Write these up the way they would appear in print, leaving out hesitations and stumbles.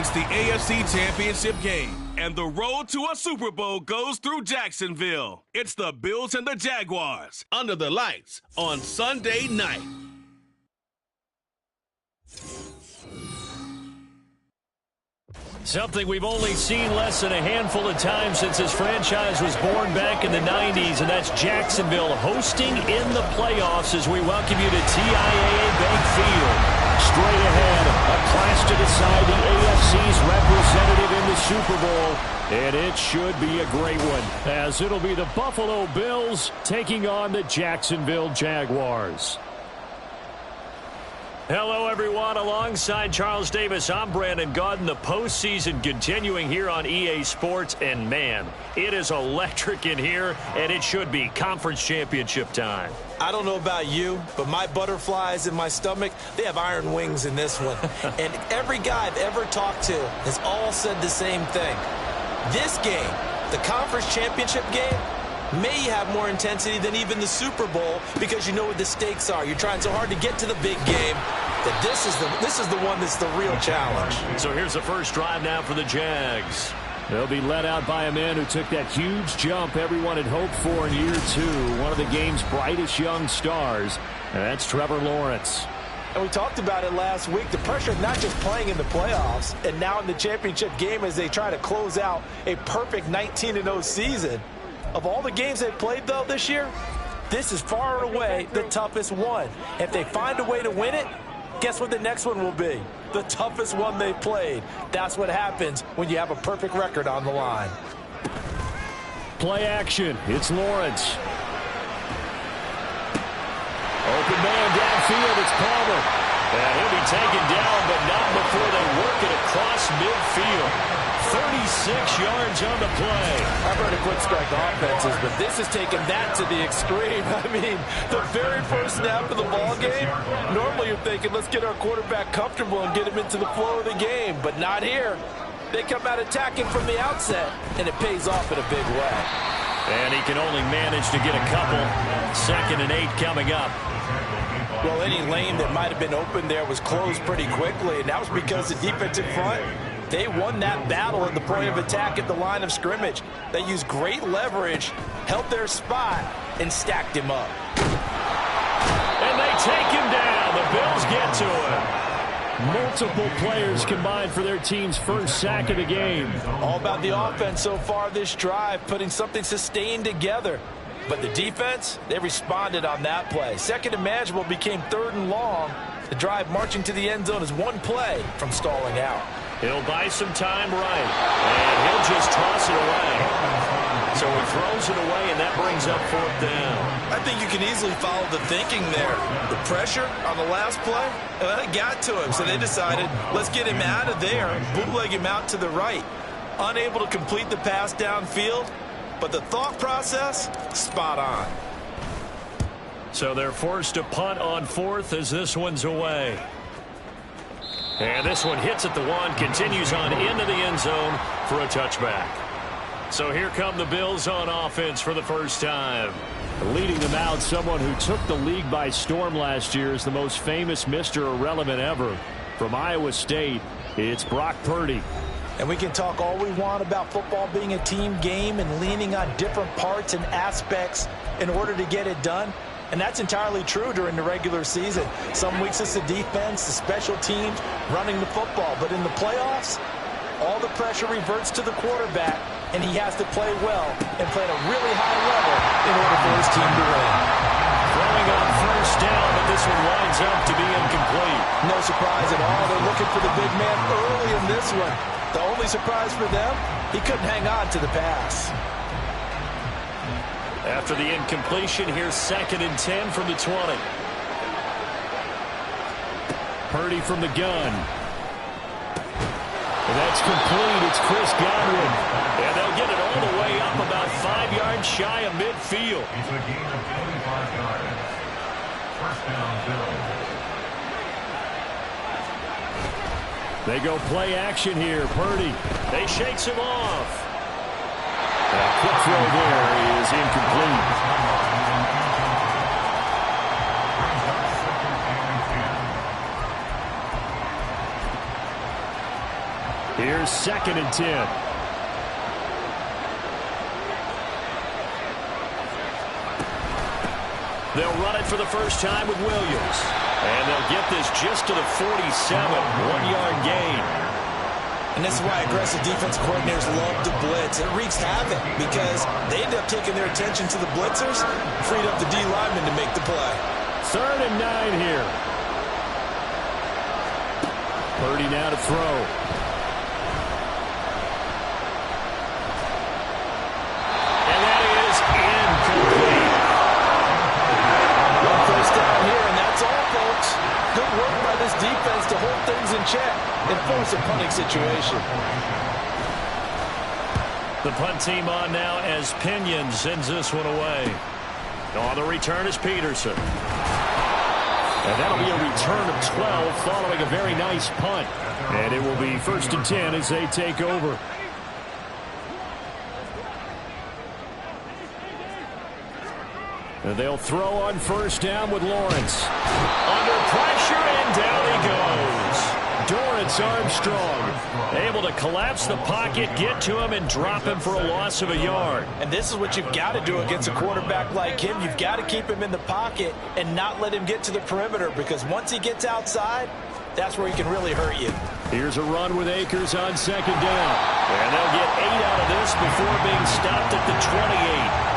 It's the AFC Championship game, and the road to a Super Bowl goes through Jacksonville. It's the Bills and the Jaguars under the lights on Sunday night. Something we've only seen less than a handful of times since this franchise was born back in the 90s, and that's Jacksonville hosting in the playoffs as we welcome you to TIAA Bank Field. Straight ahead, a clash to decide the AFC's representative in the Super Bowl, and it should be a great one, as it'll be the Buffalo Bills taking on the Jacksonville Jaguars. Hello, everyone. Alongside Charles Davis, I'm Brandon Gaudin. The postseason continuing here on EA Sports. And, man, it is electric in here, and it should be conference championship time. I don't know about you, but my butterflies in my stomach, they have iron wings in this one. And every guy I've ever talked to has all said the same thing. This game, the conference championship game, may have more intensity than even the Super Bowl because you know what the stakes are. You're trying so hard to get to the big game that this is the one that's the real challenge. So here's the first drive now for the Jags. They'll be led out by a man who took that huge jump everyone had hoped for in year two, one of the game's brightest young stars, and that's Trevor Lawrence. And we talked about it last week, the pressure of not just playing in the playoffs and now in the championship game as they try to close out a perfect 19-0 season. Of all the games they've played, though, this year, this is far and away the toughest one. If they find a way to win it, guess what the next one will be? The toughest one they've played. That's what happens when you have a perfect record on the line. Play action. It's Lawrence. Open man downfield. It's Palmer. And he'll be taken down, but not before they work it across midfield. 36 yards on the play. I've heard of quick strike offenses, but this has taken that to the extreme. I mean, the very first snap of the ball game, normally you're thinking, let's get our quarterback comfortable and get him into the flow of the game, but not here. They come out attacking from the outset, and it pays off in a big way. And he can only manage to get a couple. 2nd and 8 coming up. Well, any lane that might have been open there was closed pretty quickly, and that was because the defensive front, they won that battle at the point of attack at the line of scrimmage. They used great leverage, held their spot, and stacked him up. And they take him down. The Bills get to him. Multiple players combined for their team's first sack of the game. All about the offense so far this drive, putting something sustained together. But the defense, they responded on that play. 2nd and manageable became 3rd and long. The drive marching to the end zone is one play from stalling out. He'll buy some time right, and he'll just toss it away. So he throws it away, and that brings up 4th down. I think you can easily follow the thinking there. The pressure on the last play, it got to him, so they decided, let's get him out of there and bootleg him out to the right. Unable to complete the pass downfield, but the thought process, spot on. So they're forced to punt on 4th as this one's away. And this one hits at the 1, continues on into the end zone for a touchback. So here come the Bills on offense for the first time. Leading them out, someone who took the league by storm last year is the most famous Mr. Irrelevant ever. From Iowa State, it's Brock Purdy. And we can talk all we want about football being a team game and leaning on different parts and aspects in order to get it done. And that's entirely true during the regular season. Some weeks it's the defense, the special teams, running the football. But in the playoffs, all the pressure reverts to the quarterback, and he has to play well and play at a really high level in order for his team to win. Throwing on 1st down, but this one winds up to be incomplete. No surprise at all. They're looking for the big man early in this one. The only surprise for them, he couldn't hang on to the pass. After the incompletion, here's 2nd and 10 from the 20. Purdy from the gun. And that's complete. It's Chris Godwin. And they'll get it all the way up about 5 yards shy of midfield. It's a gain of 25 yards. 1st down, Bills. They go play action here. Purdy. They shakes him off. That quick throw there is incomplete. Here's 2nd and 10. They'll run it for the first time with Williams. And they'll get this just to the 47, 1-yard gain. And this is why aggressive defense coordinators love to blitz. It wreaks havoc because they end up taking their attention to the blitzers, freed up the D linemen to make the play. 3rd and 9 here. Purdy now to throw. And that is incomplete. One first down here, and that's all, folks. Good work by this defense to hold things in check and force a punting situation. The punt team on now as Pinion sends this one away. On the return is Peterson. And that'll be a return of 12 following a very nice punt. And it will be 1st and 10 as they take over. And they'll throw on 1st down with Lawrence. Under pressure, and down he goes. Dorrance Armstrong able to collapse the pocket, get to him, and drop him for a loss of a yard. And this is what you've got to do against a quarterback like him. You've got to keep him in the pocket and not let him get to the perimeter, because once he gets outside, that's where he can really hurt you. Here's a run with Akers on 2nd down. And they'll get 8 out of this before being stopped at the 28.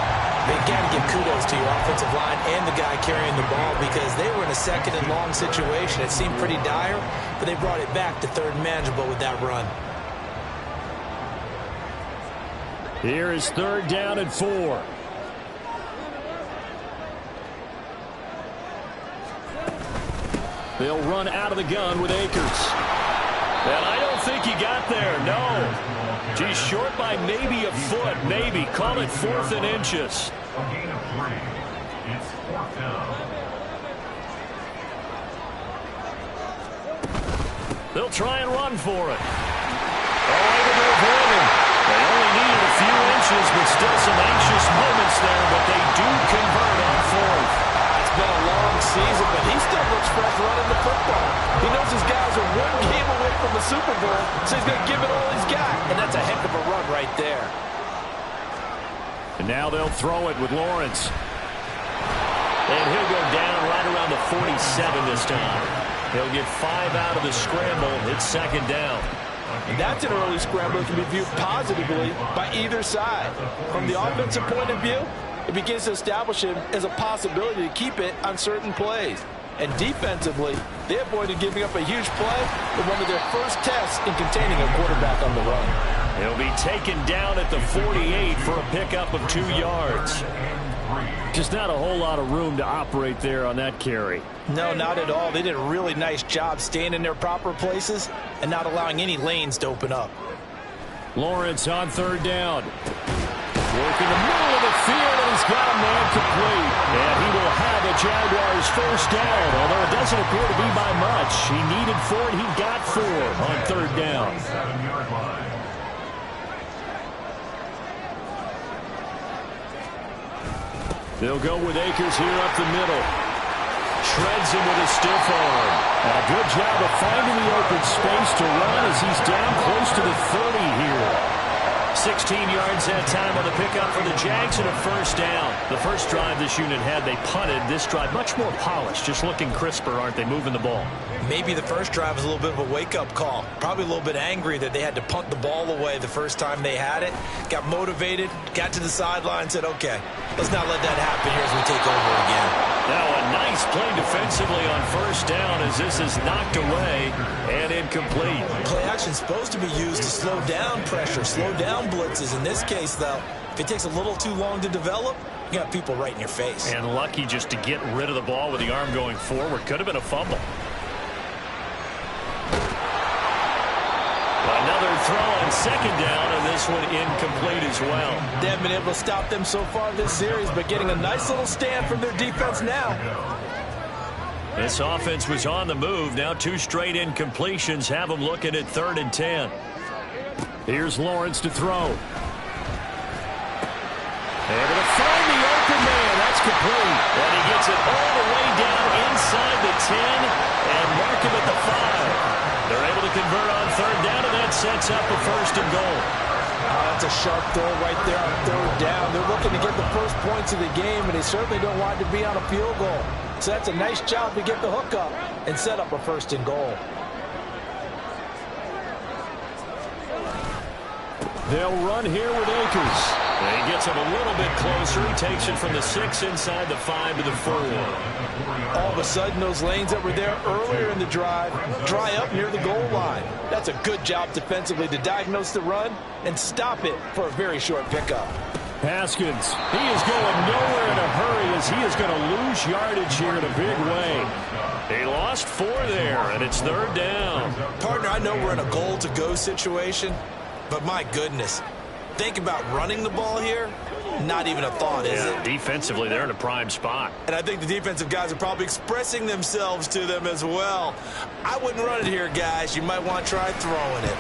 They've got to give kudos to your offensive line and the guy carrying the ball, because they were in a 2nd and long situation. It seemed pretty dire, but they brought it back to 3rd and manageable with that run. Here is 3rd down and 4. They'll run out of the gun with Akers. And I don't think he got there, no. He's short by maybe a foot, maybe. Call it 4th and inches. A gain of 3. It's 4th down. They'll try and run for it. Able to avoid him. They only needed a few inches, but still some anxious moments there, but they do convert on 4th. It's been a long season, but he still looks fresh running the football. He knows his guys are one game away from the Super Bowl, so he's going to give it all he's got. And that's a heck of a run right there. And now they'll throw it with Lawrence. And he'll go down right around the 47 this time. He'll get 5 out of the scramble. It's 2nd down. And that's an early scramble that can be viewed positively by either side. From the offensive point of view, it begins to establish him as a possibility to keep it on certain plays. And defensively, they avoided giving up a huge play in one of their first tests in containing a quarterback on the run. He'll be taken down at the 48 for a pickup of 2 yards. Just not a whole lot of room to operate there on that carry. No, not at all. They did a really nice job staying in their proper places and not allowing any lanes to open up. Lawrence on 3rd down. Working the middle of the field, and he's got a man complete. And he will have a Jaguars 1st down, although it doesn't appear to be by much. He needed 4, and he got 4 on 3rd down. 7-yard line. They'll go with Akers here up the middle. Shreds him with a stiff arm. And a good job of finding the open space to run as he's down close to the 30 here. 16 yards that time on the pickup for the Jags and a 1st down. The first drive this unit had, they punted. This drive much more polished, just looking crisper, aren't they, moving the ball? Maybe the first drive was a little bit of a wake-up call. Probably a little bit angry that they had to punt the ball away the first time they had it. Got motivated, got to the sideline, said, okay, let's not let that happen here as we take over again. Now a nice play defensively on 1st down as this is knocked away and incomplete. Play action is supposed to be used to slow down pressure, slow down blitzes. In this case, though, if it takes a little too long to develop, you got people right in your face. And lucky just to get rid of the ball with the arm going forward. Could have been a fumble. Another throw on 2nd down, and this one incomplete as well. They haven't been able to stop them so far this series, but getting a nice little stand from their defense now. This offense was on the move. Now 2 straight incompletions have them looking at 3rd and 10. Here's Lawrence to throw. Able to find the open man. That's complete. And he gets it all the way down inside the 10 and mark him at the 5. They're able to convert on third down, and that sets up a first and goal. That's a sharp throw right there on third down. They're looking to get the first points of the game, and they certainly don't want to be on a field goal. So that's a nice job to get the hook up and set up a first and goal. They'll run here with Akers. And he gets him a little bit closer. He takes it from the 6 inside the 5 to the 4. All of a sudden, those lanes that were there earlier in the drive dry up near the goal line. That's a good job defensively to diagnose the run and stop it for a very short pickup. Haskins, he is going nowhere in a hurry as he is going to lose yardage here in a big way. He lost 4 there, and it's third down. Partner, I know we're in a goal-to-go situation, but my goodness, think about running the ball here. Not even a thought, is it? Defensively, they're in a prime spot. And I think the defensive guys are probably expressing themselves to them as well. I wouldn't run it here, guys. You might want to try throwing it.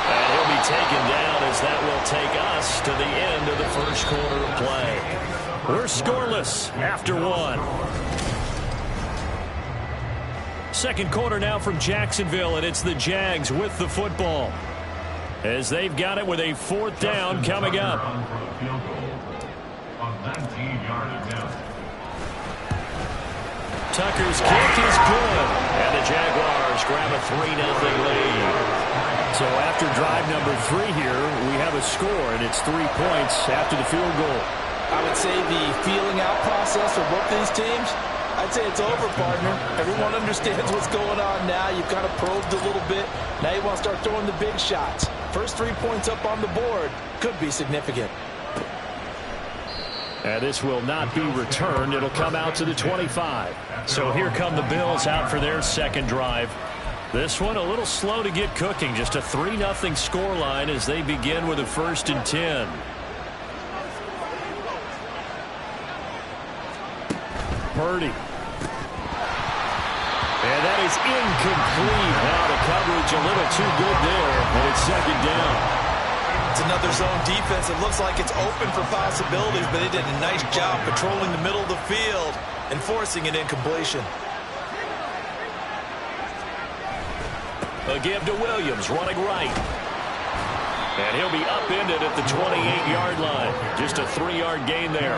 And he'll be taken down as that will take us to the end of the first quarter of play. We're scoreless after 1. Second quarter now from Jacksonville, and it's the Jags with the football, as they've got it with a 4th down coming up. Tucker's kick is good, and the Jaguars grab a 3-0 lead. So after drive number 3 here, we have a score, and it's 3 points after the field goal. I would say the feeling out process for both these teams, I'd say it's over, partner. Everyone understands what's going on now. You've kind of probed a little bit. Now you want to start throwing the big shots. First 3 points up on the board could be significant. And this will not be returned. It'll come out to the 25. So here come the Bills out for their second drive. This one a little slow to get cooking. Just a 3-0 scoreline as they begin with a 1st and 10. Purdy. And that is incomplete. Now the coverage a little too good there, and it's second down. It's another zone defense. It looks like it's open for possibilities, but they did a nice job patrolling the middle of the field and forcing an incompletion. A give to Williams, running right. And he'll be upended at the 28-yard line. Just a 3-yard gain there.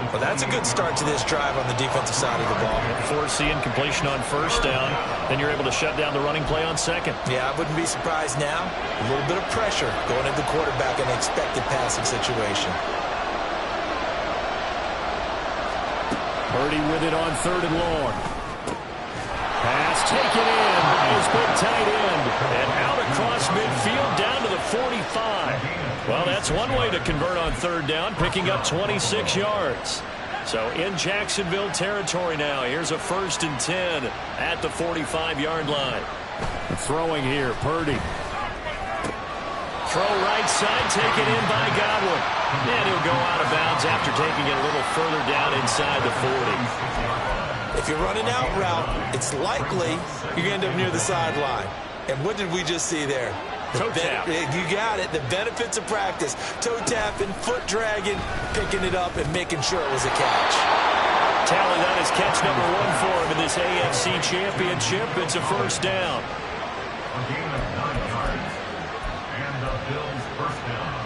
Well, that's a good start to this drive on the defensive side of the ball. Force the incompletion on first down. Then you're able to shut down the running play on second. Yeah, I wouldn't be surprised now. A little bit of pressure going into the quarterback in an expected passing situation. Purdy with it on 3rd and long. Pass taken in by his big tight end. And out across midfield down to the 45. Well, that's one way to convert on 3rd down, picking up 26 yards. So in Jacksonville territory now. Here's a 1st and 10 at the 45-yard line. Throwing here, Purdy. Throw right side, taken in by Godwin. And he'll go out of bounds after taking it a little further down inside the 40. If you're running out route, it's likely you're going to end up near the sideline. And what did we just see there? Toe tap. You got it. The benefits of practice. Toe tapping, foot dragging, picking it up, and making sure it was a catch. Tally, that is catch number 1 for him in this AFC Championship. It's a 1st down. A gain of 9 yards. And the Bills' 1st down.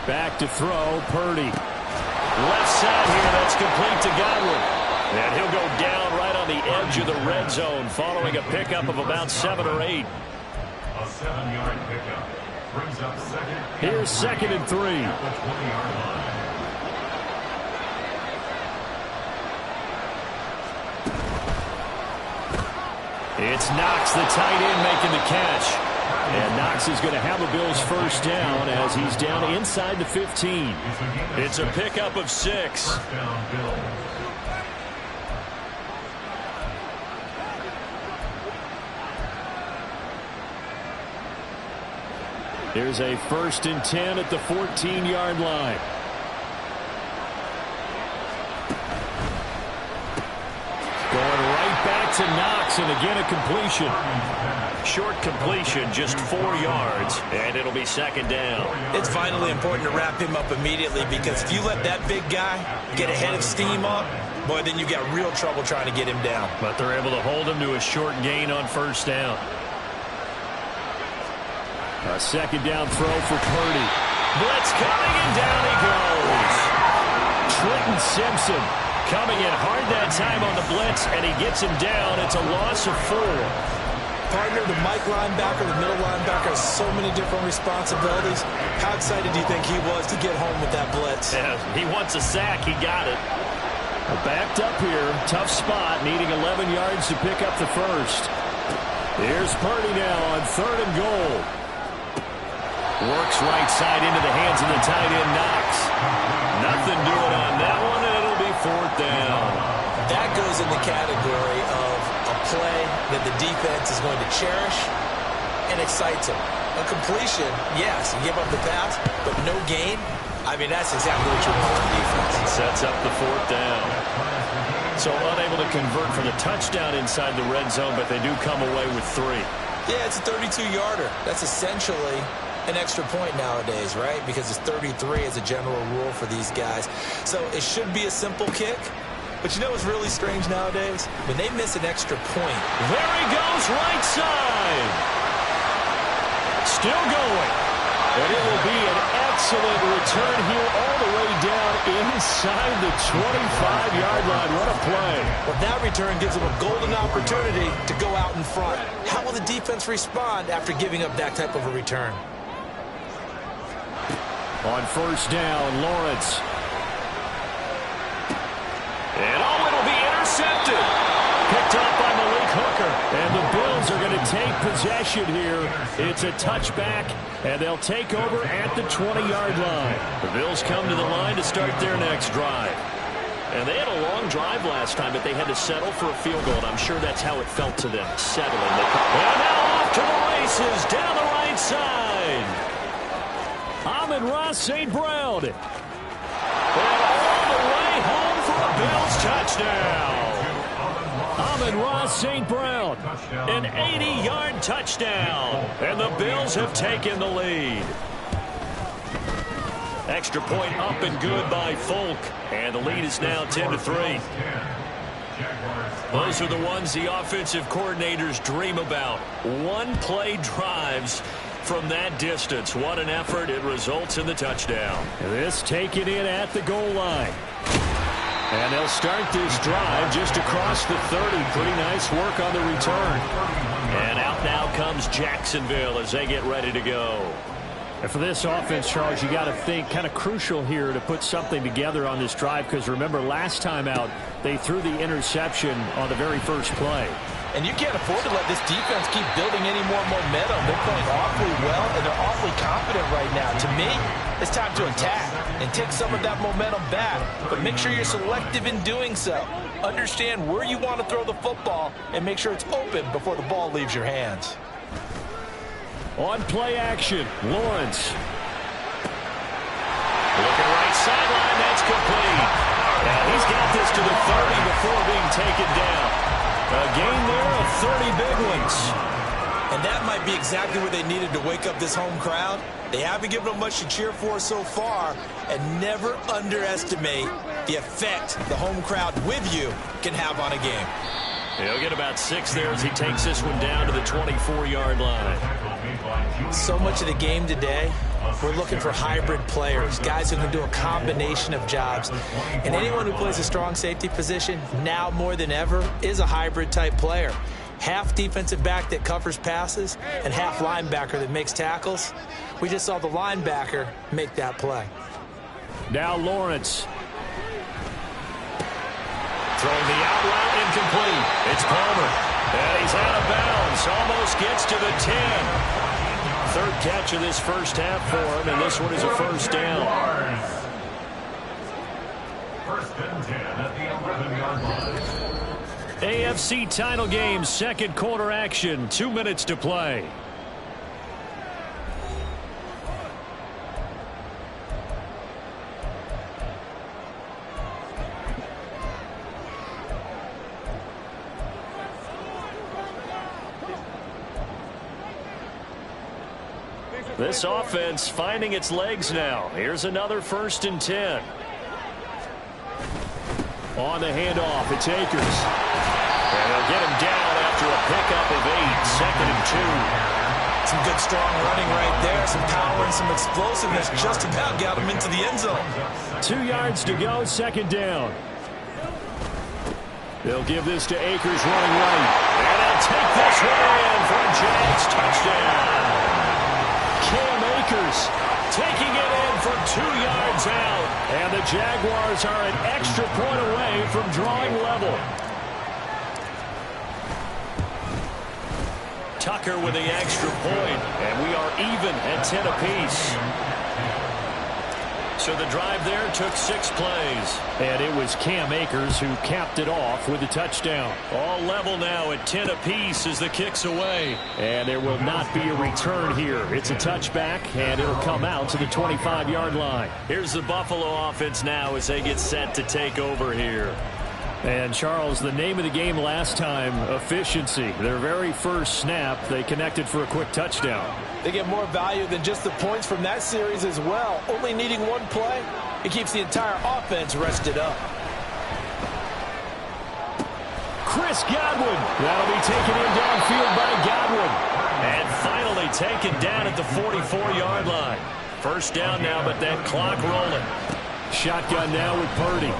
Back to throw, Purdy. Left side here, that's complete to Godwin. And he'll go down right on the edge of the red zone following a pickup of about 7 or 8. A 7-yard pickup brings up second. Here's 2nd and 3. At the 20-yard line. It's Knox, the tight end, making the catch. And Knox is going to have a Bills 1st down as he's down inside the 15. It's a pickup of 6. 1st down, Bills. Here's a 1st and 10 at the 14-yard line. Going right back to Knox, and again a completion. Short completion, just 4 yards, and it'll be second down. It's vitally important to wrap him up immediately, because if you let that big guy get a head of steam up, boy, then you've got real trouble trying to get him down. But they're able to hold him to a short gain on first down. A second down throw for Purdy. Blitz coming, and down he goes. Trenton Simpson coming in hard that time on the blitz, and he gets him down. It's a loss of 4. Partner, the Mike linebacker, the middle linebacker, has so many different responsibilities. How excited do you think he was to get home with that blitz? Yeah, he wants a sack. He got it. Backed up here. Tough spot, needing 11 yards to pick up the first. Here's Purdy now on 3rd and goal. Works right side into the hands of the tight end, Knox. Nothing doing on that one, and it'll be 4th down. That goes in the category of a play that the defense is going to cherish and excites them. A completion, yes, you give up the pass, but no gain. I mean, that's exactly what you want on defense. Sets up the 4th down. So unable to convert for the touchdown inside the red zone, but they do come away with 3. Yeah, it's a 32-yarder. That's essentially an extra point nowadays, right? Because it's 33 as a general rule for these guys. So it should be a simple kick. But you know what's really strange nowadays? When they miss an extra point. There he goes, right side. Still going. And it will be an excellent return here all the way down inside the 25-yard line. What a play. Well, that return gives them a golden opportunity to go out in front. How will the defense respond after giving up that type of a return? On first down, Lawrence. And it'll be intercepted. Picked up by Malik Hooker. And the Bills are going to take possession here. It's a touchback, and they'll take over at the 20-yard line. The Bills come to the line to start their next drive. And they had a long drive last time, but they had to settle for a field goal, and I'm sure that's how it felt to them, settling. And now off to the races, down the right side. Amon-Ra St. Brown. And all the way home for a Bills touchdown. Amon-Ra St. Brown, an 80-yard touchdown. And the Bills have taken the lead. Extra point up and good by Folk. And the lead is now 10-3. Those are the ones the offensive coordinators dream about. One-play drives from that distance. What an effort. It results in the touchdown. This taken in at the goal line. And they'll start this drive just across the 30. Pretty nice work on the return. And out now comes Jacksonville as they get ready to go. And for this offense, Charles, you got to think kind of crucial here to put something together on this drive, because remember last time out they threw the interception on the very first play. And you can't afford to let this defense keep building any more momentum. They're playing awfully well, and they're awfully confident right now. To me, it's time to attack and take some of that momentum back. But make sure you're selective in doing so. Understand where you want to throw the football and make sure it's open before the ball leaves your hands. On play action, Lawrence. Looking right sideline, that's complete. And he's got this to the 30 before being taken down. A gain there of 30 big ones. And that might be exactly where they needed to wake up this home crowd. They haven't given them much to cheer for so far. And never underestimate the effect the home crowd with you can have on a game. He'll get about 6 there as he takes this one down to the 24-yard line. So much of the game today, we're looking for hybrid players, guys who can do a combination of jobs. And anyone who plays a strong safety position, now more than ever, is a hybrid type player. Half defensive back that covers passes and half linebacker that makes tackles. We just saw the linebacker make that play. Now Lawrence. Throwing the out route incomplete. It's Palmer. And he's out of bounds. Almost gets to the 10. Third catch of this first half for him, and this one is a first down. First and 10 at the 11-yard line. AFC title game, second quarter action. 2 minutes to play. This offense finding its legs now. Here's another 1st and 10. On the handoff, it's Akers. And they'll get him down after a pickup of 8, 2nd and 2. Some good, strong running right there. Some power and some explosiveness. Just about got him into the end zone. 2 yards to go, 2nd down. They'll give this to Akers running right. And they'll take this one in for a Jags touchdown. Cam Akers taking it in for 2 yards out. And the Jaguars are an extra point away from drawing level. Tucker with the extra point, and we are even at 10 apiece. So the drive there took 6 plays. And it was Cam Akers who capped it off with the touchdown. All level now at 10 apiece as the kick's away. And there will not be a return here. It's a touchback, and it'll come out to the 25-yard line. Here's the Buffalo offense now as they get set to take over here. And, Charles, the name of the game last time, efficiency. Their very first snap, they connected for a quick touchdown. They get more value than just the points from that series as well. Only needing 1 play, it keeps the entire offense rested up. Chris Godwin. That'll be taken in downfield by Godwin. And finally taken down at the 44-yard line. 1st down now, but that clock rolling. Shotgun now with Purdy.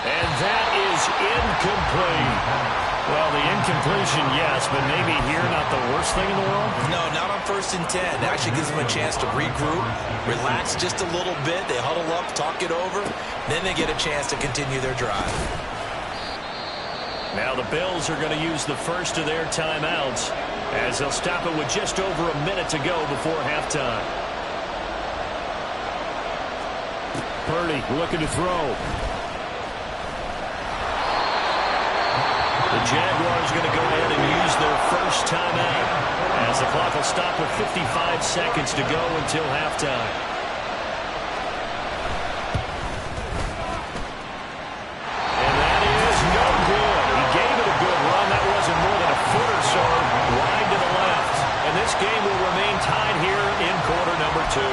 And that is incomplete. Well, the incompletion, yes, but maybe here not the worst thing in the world? No, not on 1st and 10. It actually gives them a chance to regroup, relax just a little bit. They huddle up, talk it over, then they get a chance to continue their drive. Now the Bills are going to use the first of their timeouts as they'll stop it with just over a minute to go before halftime. Purdy looking to throw. The Jaguars are going to go ahead and use their first timeout as the clock will stop with 55 seconds to go until halftime. And that is no good. He gave it a good run. That wasn't more than a foot or so wide to the left. And this game will remain tied here in quarter number 2.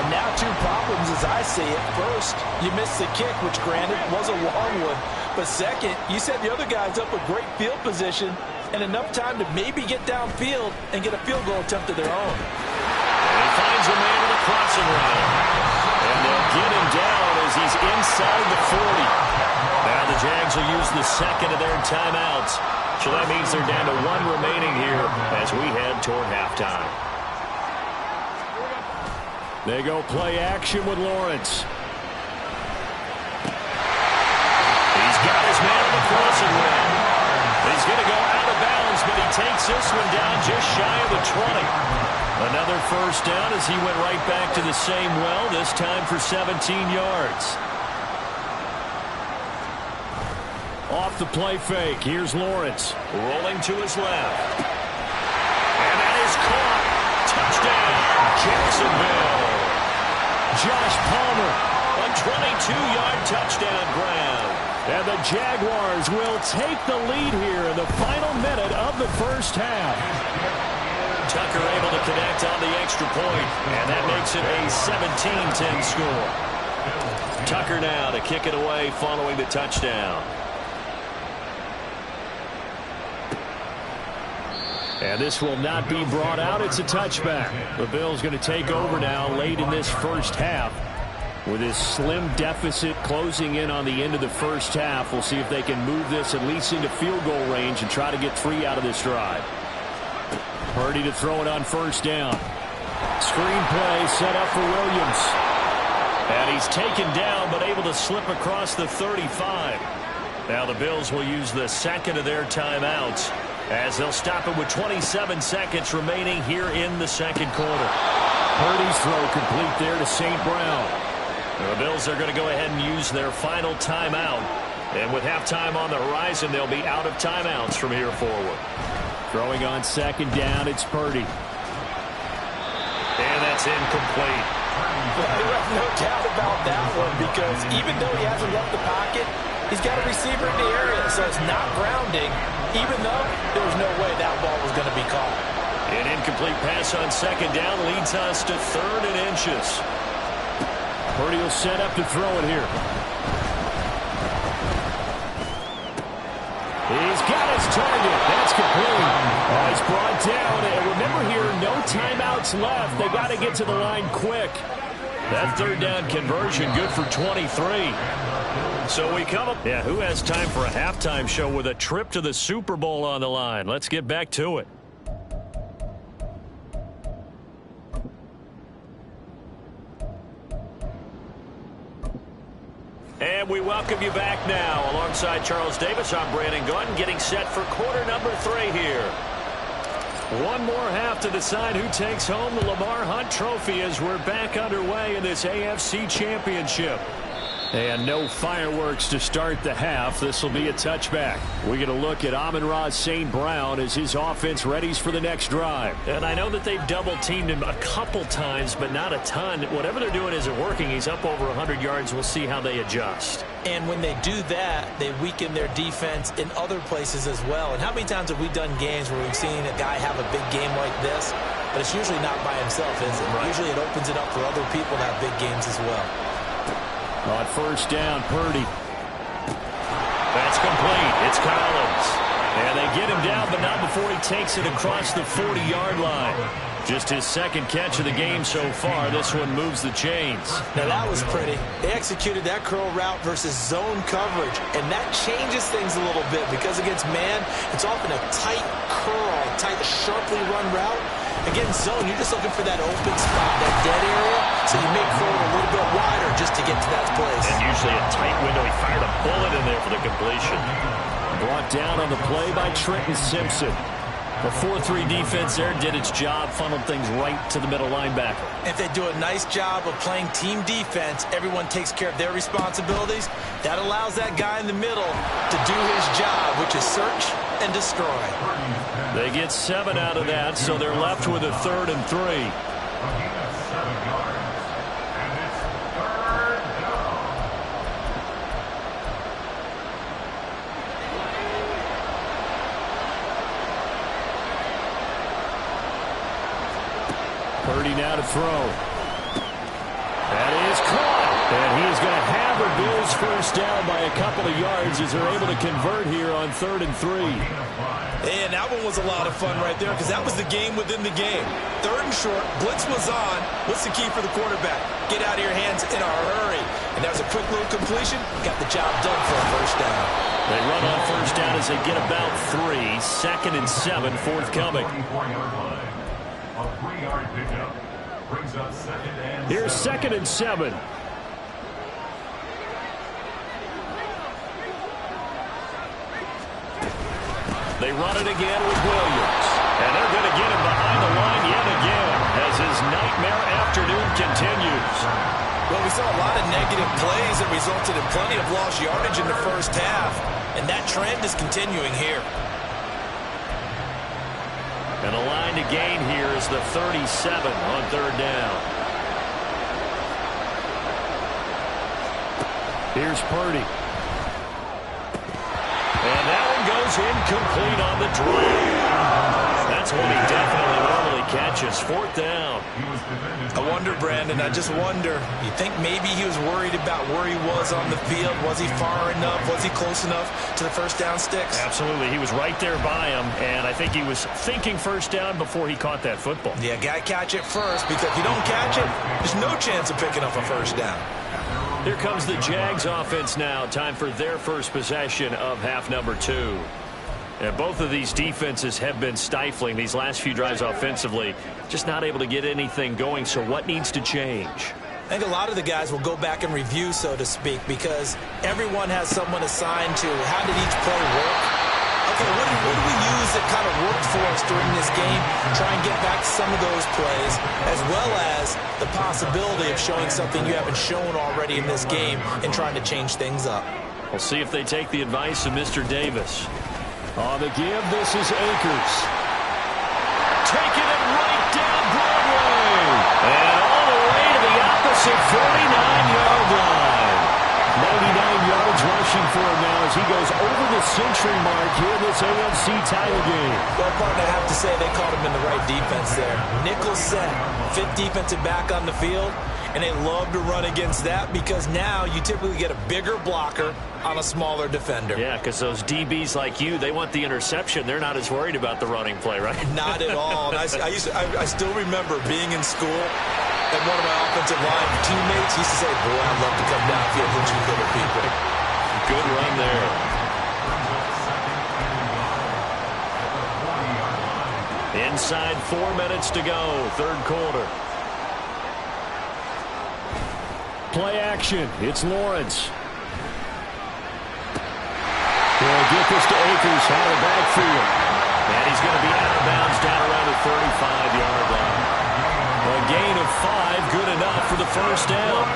And now 2 problems as I see it. First, you missed the kick, which granted was a long one. But second, you set the other guys up with great field position and enough time to maybe get downfield and get a field goal attempt of their own. And he finds a man with a crossing route. And they'll get him down as he's inside the 40. Now the Jags will use the second of their timeouts. So that means they're down to 1 remaining here as we head toward halftime. They go play action with Lawrence. He's got his man on the crossing route. He's going to go out of bounds, but he takes this one down just shy of the 20. Another 1st down as he went right back to the same well, this time for 17 yards. Off the play fake, here's Lawrence. Rolling to his left. And that is caught. Touchdown, Jacksonville. Josh Palmer, a 22-yard touchdown grab. And the Jaguars will take the lead here in the final minute of the first half. Tucker able to connect on the extra point, and that makes it a 17-10 score. Tucker now to kick it away following the touchdown. And this will not be brought out. It's a touchback. The Bills going to take over now late in this first half. With this slim deficit closing in on the end of the first half, we'll see if they can move this at least into field goal range and try to get 3 out of this drive. Purdy to throw it on 1st down. Screen play set up for Williams. And he's taken down but able to slip across the 35. Now the Bills will use the second of their timeouts as they'll stop it with 27 seconds remaining here in the second quarter. Purdy's throw complete there to St. Brown. The Bills are going to go ahead and use their final timeout. And with halftime on the horizon, they'll be out of timeouts from here forward. Throwing on 2nd down, it's Purdy. And that's incomplete. No doubt about that one, because even though he hasn't left the pocket, he's got a receiver in the area, so it's not grounding, even though there was no way that ball was going to be caught. An incomplete pass on second down leads us to 3rd and inches. Purdy will set up to throw it here. He's got his target. That's complete. It's brought down. And remember here, no timeouts left. They got to get to the line quick. That 3rd down conversion good for 23. So we come up. Yeah, who has time for a halftime show with a trip to the Super Bowl on the line? Let's get back to it. And we welcome you back now. Alongside Charles Davis, I'm Brandon Gunn, getting set for quarter number 3 here. One more half to decide who takes home the Lamar Hunt Trophy as we're back underway in this AFC Championship. And no fireworks to start the half. This will be a touchback. We get a look at Amon-Ra St. Brown as his offense readies for the next drive. And I know that they've double-teamed him a couple times, but not a ton. Whatever they're doing isn't working. He's up over 100 yards. We'll see how they adjust. And when they do that, they weaken their defense in other places as well. And how many times have we done games where we've seen a guy have a big game like this, but it's usually not by himself, is it? Right. Usually it opens it up for other people to have big games as well. On 1st down, Purdy. That's complete. It's Collins. And they get him down, but not before he takes it across the 40-yard line. Just his 2nd catch of the game so far. This one moves the chains. Now that was pretty. They executed that curl route versus zone coverage, and that changes things a little bit because against man, it's often a tight curl, tight, sharply run route. Against zone, you're just looking for that open spot, that dead area, so you make curl a little bit wider just to get to that place. And usually a tight window. He fired a bullet in there for the completion. Brought down on the play by Trenton Simpson. The 4-3 defense there did its job, funneled things right to the middle linebacker. If they do a nice job of playing team defense, everyone takes care of their responsibilities. That allows that guy in the middle to do his job, which is search and destroy. They get 7 out of that, so they're left with a 3rd and 3. Purdy now to throw. That is caught. And he is going to have the Bills 1st down by a couple of yards as they're able to convert here on 3rd and 3. And that one was a lot of fun right there because that was the game within the game. 3rd and short, blitz was on. What's the key for the quarterback? Get out of your hands in a hurry. And that was a quick little completion. Got the job done for a 1st down. They run on 1st down as they get about 3. 2nd and 7 forthcoming. A 3-yard pickup brings up 2nd and 7. Here's 2nd and 7. They run it again with Williams. And they're going to get him behind the line yet again as his nightmare afternoon continues. Well, we saw a lot of negative plays that resulted in plenty of lost yardage in the 1st half. And that trend is continuing here. And a line to gain here is the 37 on 3rd down. Here's Purdy. And that one goes incomplete on the drive. That's one he definitely normally catches. 4th down. I wonder, Brandon, I just wonder, you think maybe he was worried about where he was on the field? Was he far enough? Was he close enough to the 1st down sticks? Absolutely. He was right there by him, and I think he was thinking 1st down before he caught that football. Yeah, got to catch it first, because if you don't catch it, there's no chance of picking up a 1st down. Here comes the Jags offense now. Time for their first possession of half number 2. And both of these defenses have been stifling these last few drives offensively. Just not able to get anything going, so what needs to change? I think a lot of the guys will go back and review, so to speak, because everyone has someone assigned to how did each play work. Okay, what do we use that kind of worked for us during this game? Try and get back to some of those plays, as well as the possibility of showing something you haven't shown already in this game and trying to change things up. We'll see if they take the advice of Mr. Davis. On the give, this is Akers. Taking it right down Broadway. And all the way to the opposite 49-yard line. 99 yards rushing stretching for him now as he goes over the century mark here in this AFC title game. Well, partner, I have to say they caught him in the right defense there. Nickel set, fifth defensive back on the field, and they love to run against that because now you typically get a bigger blocker on a smaller defender. Yeah, because those DBs like you, they want the interception. They're not as worried about the running play, right? Not at all. And I still remember being in school, and one of my offensive line teammates used to say, boy, I'd love to come downfield with you little people. Good run there. Inside 4 minutes to go, third quarter. Play action. It's Lawrence. He'll get this to Akers out of the backfield. And he's going to be out of bounds down around the 35-yard line. A gain of 5, good enough for the first down.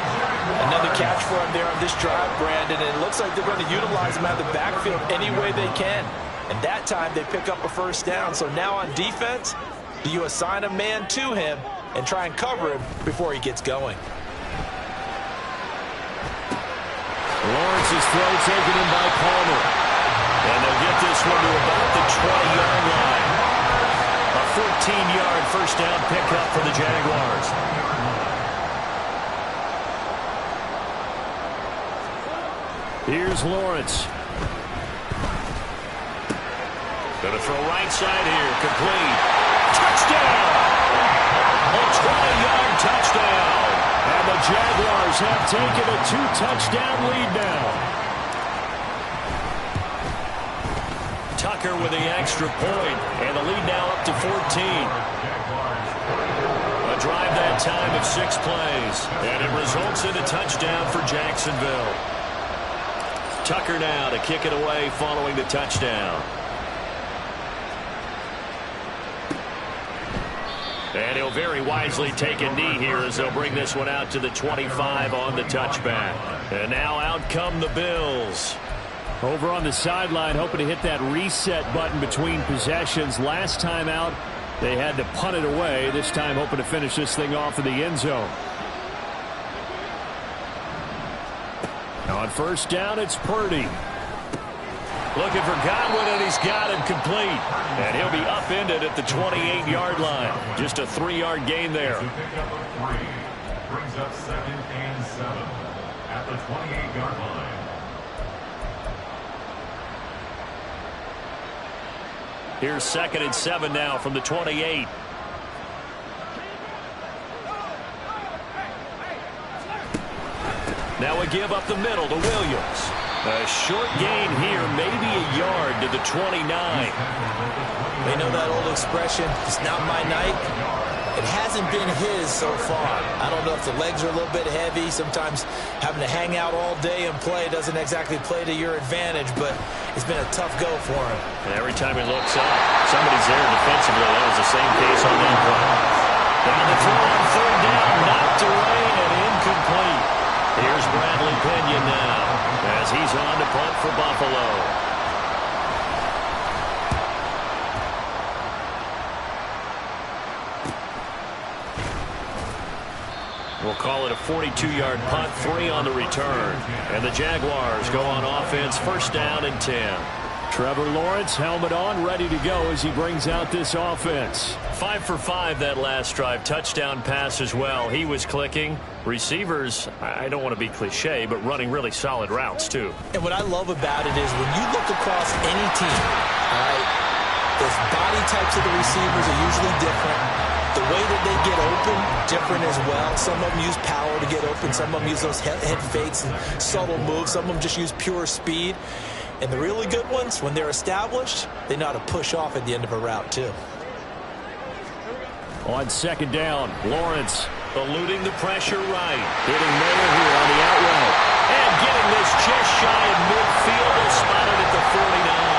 Another catch for him there on this drive, Brandon. And it looks like they're going to utilize him out of the backfield any way they can. And that time they pick up a first down. So now on defense, do you assign a man to him and try and cover him before he gets going? Lawrence's throw taken in by Palmer. And they'll get this one to about the 20-yard line. A 14-yard first down pickup for the Jaguars. Here's Lawrence. Going to throw right side here. Complete. Touchdown! A 20-yard touchdown. And the Jaguars have taken a 2-touchdown lead now. Tucker with the extra point, and the lead now up to 14. A drive that time of 6 plays, and it results in a touchdown for Jacksonville. Tucker now to kick it away following the touchdown. And he'll very wisely take a knee here as they'll bring this one out to the 25 on the touchback. And now out come the Bills. Over on the sideline, hoping to hit that reset button between possessions. Last time out, they had to punt it away. This time hoping to finish this thing off in the end zone. On first down, it's Purdy. Looking for Godwin, and he's got him complete. And he'll be upended at the 28-yard line. Just a 3-yard gain there. Brings up 2nd and 7 at the 28-yard line. Here's 2nd and 7 now from the 28. Now we give up the middle to Williams. A short gain here, maybe a yard to the 29. They know that old expression, it's not my night. It hasn't been his so far. I don't know if the legs are a little bit heavy. Sometimes having to hang out all day and play doesn't exactly play to your advantage, but it's been a tough go for him. And every time he looks up, somebody's there defensively. That was the same case on that play. Down the throw on third down, knocked away and incomplete. Here's Bradley Pinion now as he's on to punt for Buffalo. We'll call it a 42-yard punt, 3 on the return. And the Jaguars go on offense, first down and 10. Trevor Lawrence, helmet on, ready to go as he brings out this offense. 5 for 5 that last drive. Touchdown pass as well. He was clicking. Receivers, I don't want to be cliche, but running really solid routes, too. And what I love about it is when you look across any team, all right, the body types of the receivers are usually different. The way that they get open, different as well. Some of them use power to get open. Some of them use those head fakes and subtle moves. Some of them just use pure speed. And the really good ones, when they're established, they know how to push off at the end of a route, too. On second down, Lawrence eluding the pressure right. Hitting Miller here on the out route. And getting this just shy of midfield. They'll spot it at the 49.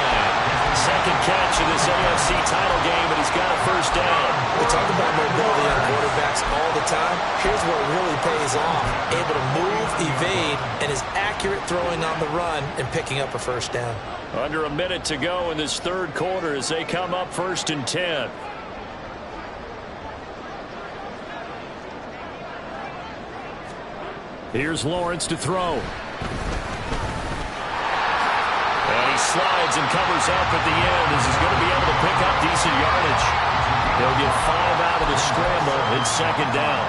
Second catch of this AFC title game, and he's got a first down. We talk about mobility on quarterbacks all the time. Here's where it really pays off. Able to move, evade, and is accurate throwing on the run and picking up a first down. Under a minute to go in this third quarter as they come up 1st and 10. Here's Lawrence to throw. slides and covers up at the end as he's going to be able to pick up decent yardage. They'll get 5 out of the scramble. It's second down.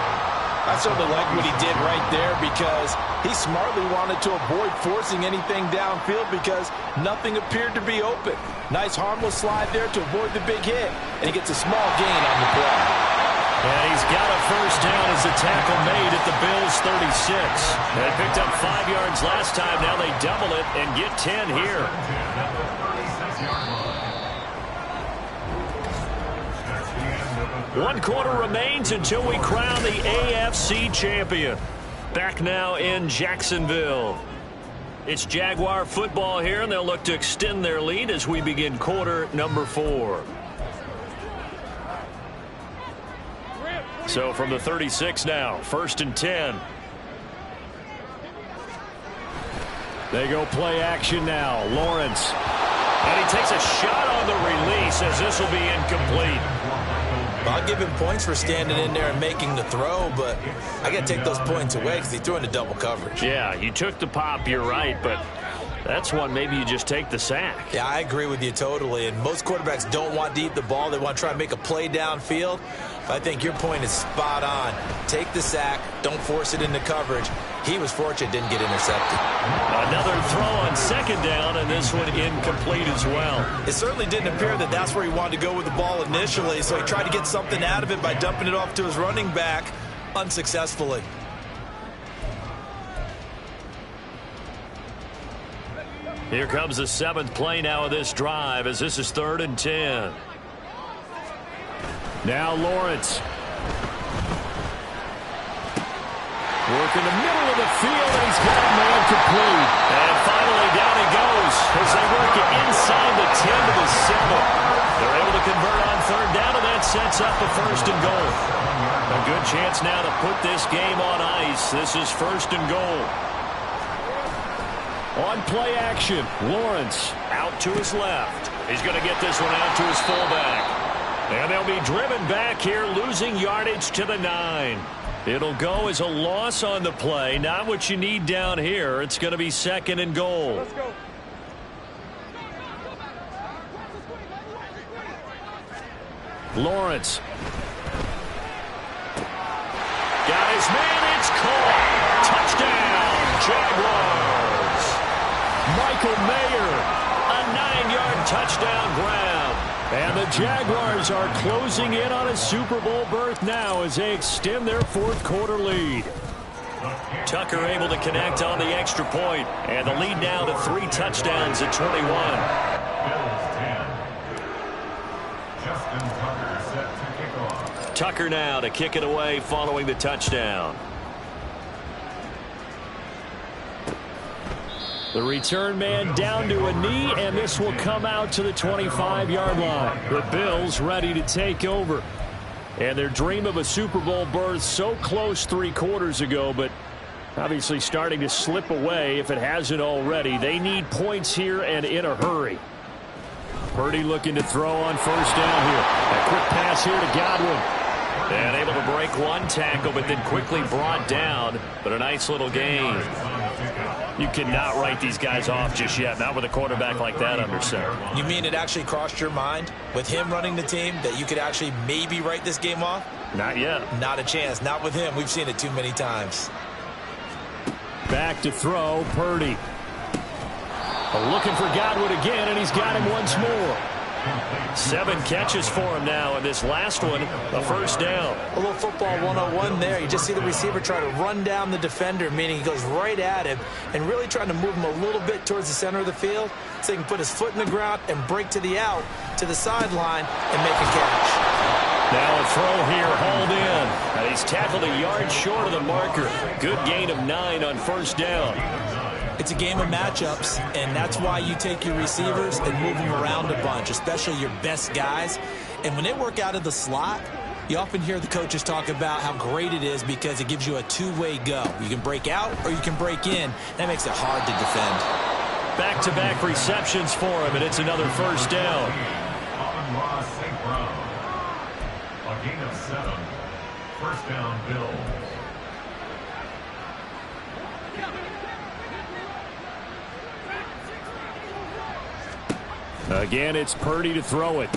I certainly like what he did right there because he smartly wanted to avoid forcing anything downfield because nothing appeared to be open. Nice harmless slide there to avoid the big hit, and he gets a small gain on the play. And he's got a first down as the tackle made at the Bills' 36. They picked up 5 yards last time. Now they double it and get 10 here. 1 quarter remains until we crown the AFC champion. Back now in Jacksonville. It's Jaguar football here, and they'll look to extend their lead as we begin quarter number 4. So from the 36 now, 1st and 10. They go play action now. Lawrence. And he takes a shot on the release as this will be incomplete. I'll give him points for standing in there and making the throw, but I got to take those points away because he threw into double coverage. Yeah, you took the pop, you're right, but that's one maybe you just take the sack. Yeah, I agree with you totally, and most quarterbacks don't want to eat the ball. They want to try and make a play downfield. But I think your point is spot on. Take the sack. Don't force it into coverage. He was fortunate didn't get intercepted. Another throw on second down, and this one incomplete as well. It certainly didn't appear that that's where he wanted to go with the ball initially, so he tried to get something out of it by dumping it off to his running back unsuccessfully. Here comes the 7th play now of this drive as this is 3rd and 10. Now Lawrence. Working the middle of the field, and he's got a man complete. And finally down he goes as they work it inside the 10 to the 7. They're able to convert on 3rd down, and that sets up a 1st and goal. A good chance now to put this game on ice. This is 1st and goal. On play action, Lawrence out to his left. He's going to get this one out to his fullback. And they'll be driven back here, losing yardage to the 9. It'll go as a loss on the play. Not what you need down here. It's going to be 2nd and goal. Let's go. Lawrence. Got his man. It's caught. Touchdown, Jaguars. Michael Mayer, a 9-yard touchdown grab. And the Jaguars are closing in on a Super Bowl berth now as they extend their 4th quarter lead. Tucker able to connect on the extra point, and the lead now to 3 touchdowns at 21. Justin Tucker set to kick off. Tucker now to kick it away following the touchdown. The return man down to a knee, and this will come out to the 25-yard line. The Bills ready to take over. And their dream of a Super Bowl berth so close 3 quarters ago, but obviously starting to slip away if it hasn't already. They need points here and in a hurry. Purdy looking to throw on 1st down here. A quick pass here to Godwin. And able to break one tackle, but then quickly brought down. But a nice little gain. You cannot write these guys off just yet, not with a quarterback like that under center. You mean it actually crossed your mind with him running the team that you could actually maybe write this game off? Not yet. Not a chance. Not with him. We've seen it too many times. Back to throw, Purdy. Looking for Godwin again, and he's got him once more. 7 catches for him now, and this last one, a 1st down. A little football 101 there. You just see the receiver try to run down the defender, meaning he goes right at him and really trying to move him a little bit towards the center of the field so he can put his foot in the ground and break to the out, to the sideline, and make a catch. Now a throw here, hauled in. And he's tackled a yard short of the marker. Good gain of 9 on 1st down. It's a game of matchups, and that's why you take your receivers and move them around a bunch, especially your best guys. And when they work out of the slot, you often hear the coaches talk about how great it is because it gives you a two-way go. You can break out or you can break in. That makes it hard to defend. Back-to-back receptions for him, and it's another 1st down. Amon-Ra St. Brown. A gain of 7. 1st down, Bills. Again, it's Purdy to throw it.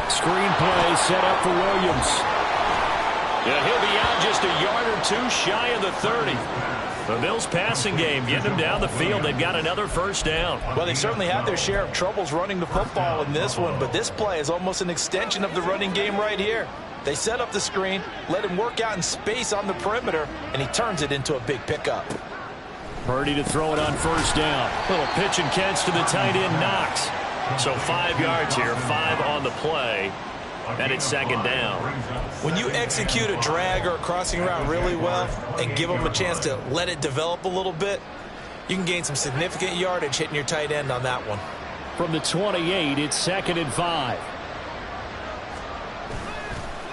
Screen play set up for Williams. Yeah, he'll be out just a yard or two shy of the 30. The Bills' passing game getting them down the field. They've got another first down. Well, they certainly had their share of troubles running the football in this one, but this play is almost an extension of the running game right here. They set up the screen, let him work out in space on the perimeter, and he turns it into a big pickup. Purdy to throw it on first down. Little pitch and catch to the tight end, Knox. So 5 yards here, 5 on the play, and it's second down. When you execute a drag or a crossing route really well and give them a chance to let it develop a little bit, you can gain some significant yardage hitting your tight end on that one. From the 28, it's 2nd and 5.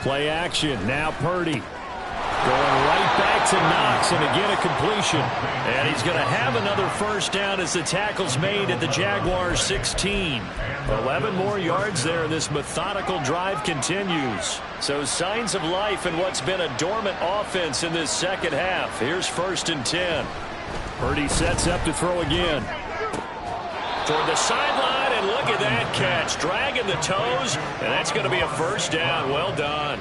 Play action, now Purdy. Going right back to Knox, and again a completion. And he's going to have another first down as the tackle's made at the Jaguars' 16. 11 more yards there, and this methodical drive continues. So signs of life in what's been a dormant offense in this second half. Here's 1st and 10. Purdy sets up to throw again. Toward the sideline, and look at that catch. Dragging the toes, and that's going to be a first down. Well done.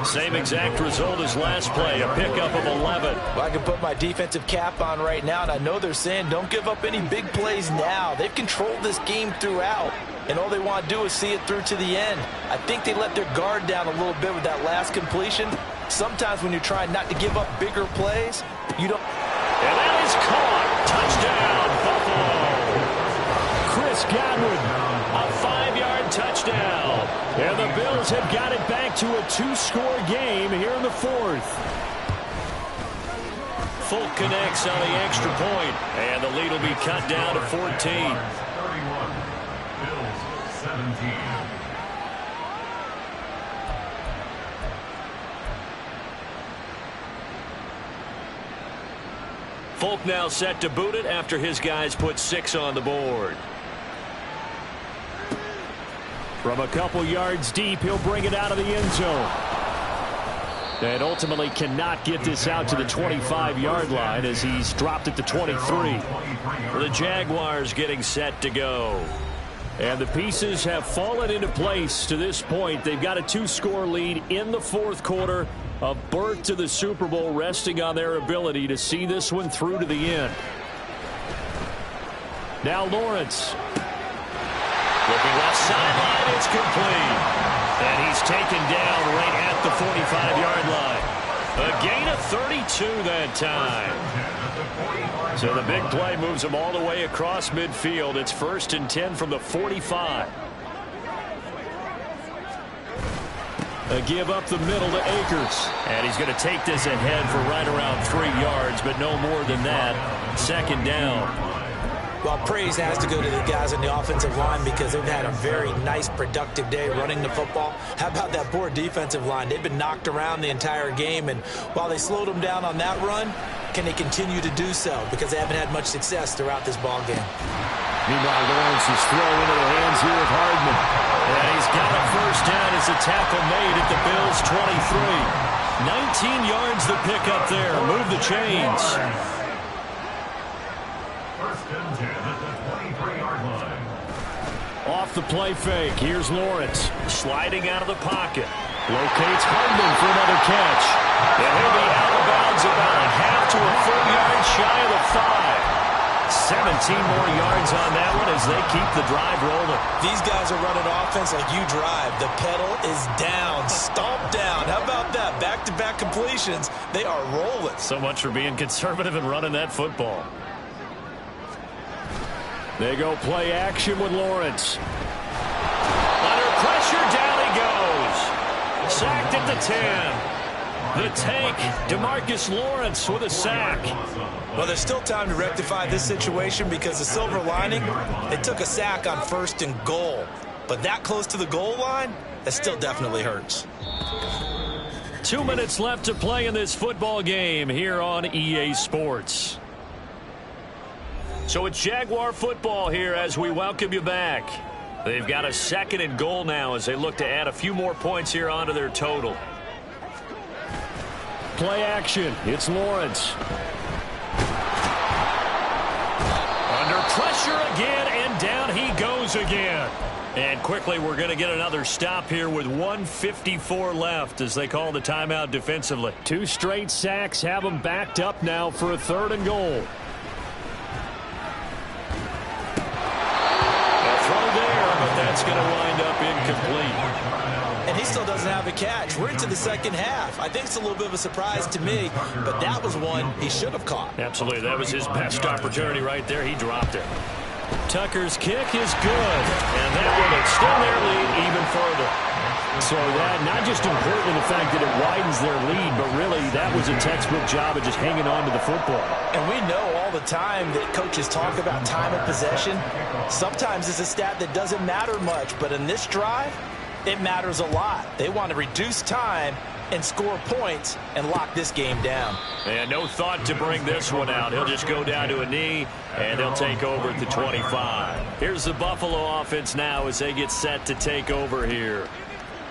Same exact result as last play, a pickup of 11. Well, I can put my defensive cap on right now, and I know they're saying don't give up any big plays now. They've controlled this game throughout, and all they want to do is see it through to the end. I think they let their guard down a little bit with that last completion. Sometimes when you're trying not to give up bigger plays, you don't. And that is caught. Touchdown, Buffalo. Chris Godwin, a 5-yard touchdown. And the Bills have got it back to a 2-score game here in the 4th. Folk connects on the extra point, and the lead will be cut down to 14. 31. Bills 17. Folk now set to boot it after his guys put 6 on the board. From a couple yards deep, he'll bring it out of the end zone. And ultimately cannot get this out to the 25-yard line as he's dropped at the 23. The Jaguars getting set to go. And the pieces have fallen into place to this point. They've got a 2-score lead in the 4th quarter. A berth to the Super Bowl resting on their ability to see this one through to the end. Now Lawrence. Looking left sideline, it's complete. And he's taken down right at the 45-yard line. A gain of 32 that time. So the big play moves him all the way across midfield. It's 1st and 10 from the 45. A give up the middle to Akers. And he's going to take this ahead for right around 3 yards, but no more than that. 2nd down. Well, praise has to go to the guys on the offensive line because they've had a very nice, productive day running the football. How about that poor defensive line? They've been knocked around the entire game, and while they slowed them down on that run, can they continue to do so? Because they haven't had much success throughout this ball game. Meanwhile, Lawrence is thrown into the hands here of Hardman. And he's got a first down as a tackle made at the Bills' 23. 19 yards the pickup there. Move the chains. Off the play fake. Here's Lawrence sliding out of the pocket. Locates Hardman for another catch. And he'll be out of bounds about a half to a full yard shy of the 5. 17 more yards on that one as they keep the drive rolling. These guys are running offense like you drive. The pedal is down, stomp down. How about that? Back-to-back completions. They are rolling. So much for being conservative and running that football. They go play action with Lawrence. Under pressure, down he goes. Sacked at the 10. The tank, DeMarcus Lawrence with a sack. Well, there's still time to rectify this situation because the silver lining, they took a sack on 1st and goal. But that close to the goal line, that still definitely hurts. 2 minutes left to play in this football game here on EA Sports. So it's Jaguar football here as we welcome you back. They've got a 2nd and goal now as they look to add a few more points here onto their total. Play action. It's Lawrence. Under pressure again, and down he goes goes again. And quickly, we're going to get another stop here with 1:54 left as they call the timeout defensively. 2 straight sacks have them backed up now for a 3rd and goal. A throw there, but that's going to wind up incomplete. And he still doesn't have a catch. We're into the second half. I think it's a little bit of a surprise to me, but that was one he should have caught. Absolutely. That was his best opportunity right there. He dropped it. Tucker's kick is good, and that will extend their lead even further. So that not just important in the fact that it widens their lead, but really that was a textbook job of just hanging on to the football. And we know all the time that coaches talk about time of possession. Sometimes it's a stat that doesn't matter much, but in this drive, it matters a lot. They want to reduce time and score points and lock this game down. And no thought to bring this one out. He'll just go down to a knee, and they'll take over at the 25. Here's the Buffalo offense now as they get set to take over here.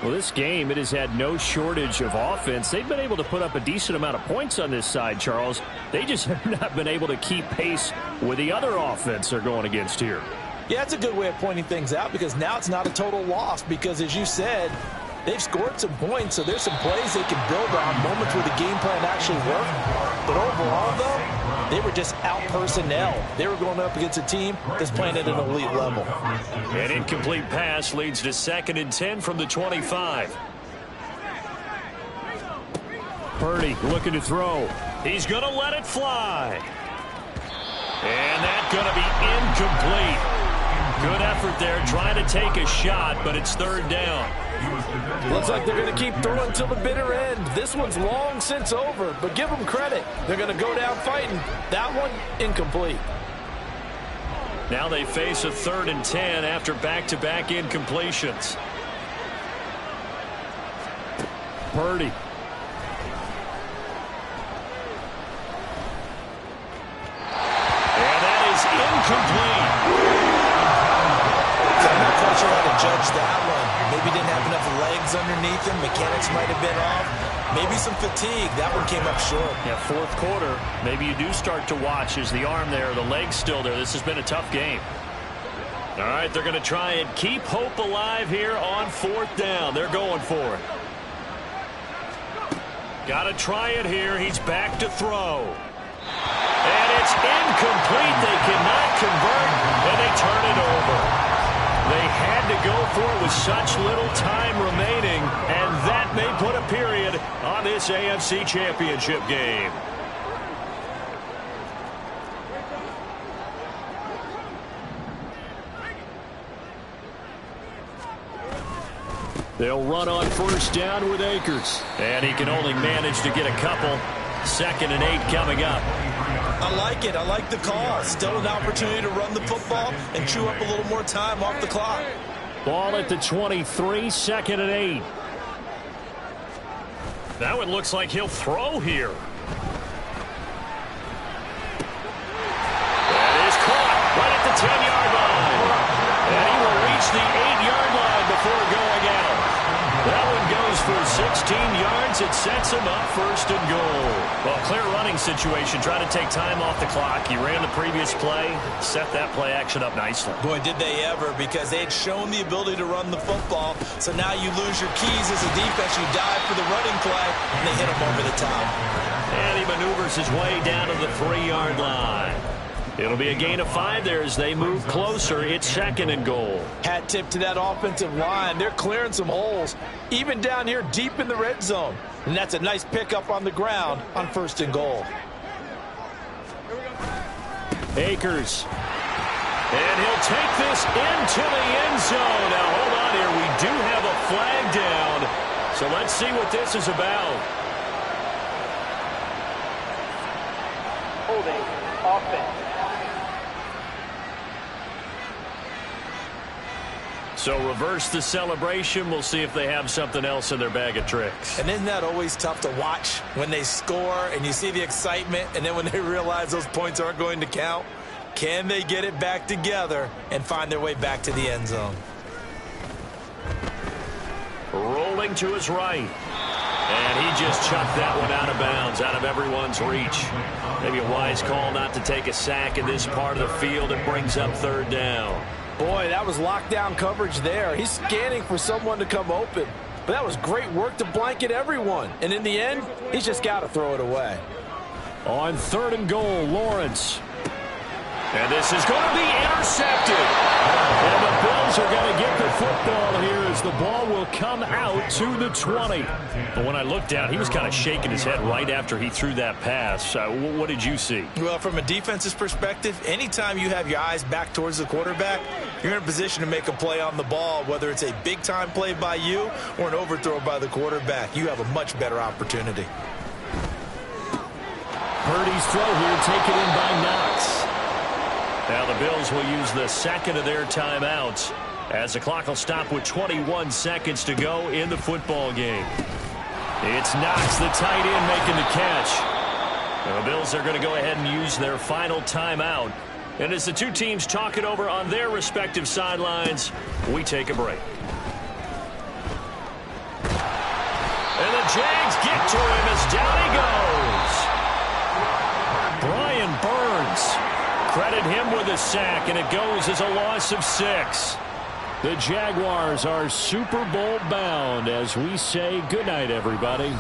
Well, this game, it has had no shortage of offense. They've been able to put up a decent amount of points on this side, Charles. They just have not been able to keep pace with the other offense they're going against here. Yeah, that's a good way of pointing things out because now it's not a total loss because, as you said, they've scored some points, so there's some plays they can build on, moments where the game plan actually worked. But overall, though, they were just out-personnel. They were going up against a team that's playing at an elite level. An incomplete pass leads to 2nd and 10 from the 25. Purdy looking to throw. He's going to let it fly. And that's going to be incomplete. Good effort there, trying to take a shot, but it's 3rd down. Looks like they're going to keep throwing until the bitter end. This one's long since over, but give them credit. They're going to go down fighting. That one, incomplete. Now they face a 3rd and 10 after back-to-back incompletions. Purdy. And that is incomplete. I'm not quite sure how to judge that one. Maybe didn't have enough legs underneath him. Mechanics might have been off. Maybe some fatigue. That one came up short. Yeah, 4th quarter. Maybe you do start to watch. Is the arm there, the leg's still there? This has been a tough game. All right, they're going to try and keep hope alive here on 4th down. They're going for it. Got to try it here. He's back to throw. And it's incomplete. They cannot convert, and they turn it over. They had to go for it with such little time remaining, and that may put a period on this AFC Championship game. They'll run on 1st down with Akers. And he can only manage to get a couple. 2nd and 8 coming up. I like it. I like the call. Still an opportunity to run the football and chew up a little more time off the clock. Ball at the 23, 2nd and 8. That one looks like he'll throw here. That is caught right at the 10-yard line. And he will reach the 8-yard line before going out. That one goes for 16 yards. It sets him up 1st and goal. Well, clear running situation. Try to take time off the clock. He ran the previous play, set that play action up nicely. Boy, did they ever, because they had shown the ability to run the football. So now you lose your keys as a defense. You dive for the running play, and they hit him over the top. And he maneuvers his way down to the 3-yard line. It'll be a gain of 5 there as they move closer. It's 2nd and goal. Hat tip to that offensive line. They're clearing some holes, even down here deep in the red zone. And that's a nice pickup on the ground on 1st and goal. Akers. And he'll take this into the end zone. Now, hold on here. We do have a flag down. So let's see what this is about. Holding offense. So reverse the celebration. We'll see if they have something else in their bag of tricks. And isn't that always tough to watch when they score and you see the excitement, and then when they realize those points aren't going to count? Can they get it back together and find their way back to the end zone? Rolling to his right. And he just chucked that one out of bounds, out of everyone's reach. Maybe a wise call not to take a sack in this part of the field. It brings up 3rd down. Boy, that was lockdown coverage there. He's scanning for someone to come open. But that was great work to blanket everyone. And in the end, he's just got to throw it away. On 3rd and goal, Lawrence. And this is going to be intercepted. And the Bills are going to get the football here as the ball will come out to the 20. But when I looked down, he was kind of shaking his head right after he threw that pass. What did you see? Well, from a defense's perspective, anytime you have your eyes back towards the quarterback, you're in a position to make a play on the ball, whether it's a big-time play by you or an overthrow by the quarterback. You have a much better opportunity. Purdy's throw here taken in by Knox. Now the Bills will use the second of their timeouts as the clock will stop with 21 seconds to go in the football game. It's Knox, the tight end, making the catch. The Bills are going to go ahead and use their final timeout. And as the two teams talk it over on their respective sidelines, we take a break. And the Jags get to him as down he goes. Brian Burns. Credit him with a sack, and it goes as a loss of 6. The Jaguars are Super Bowl bound as we say goodnight, everybody.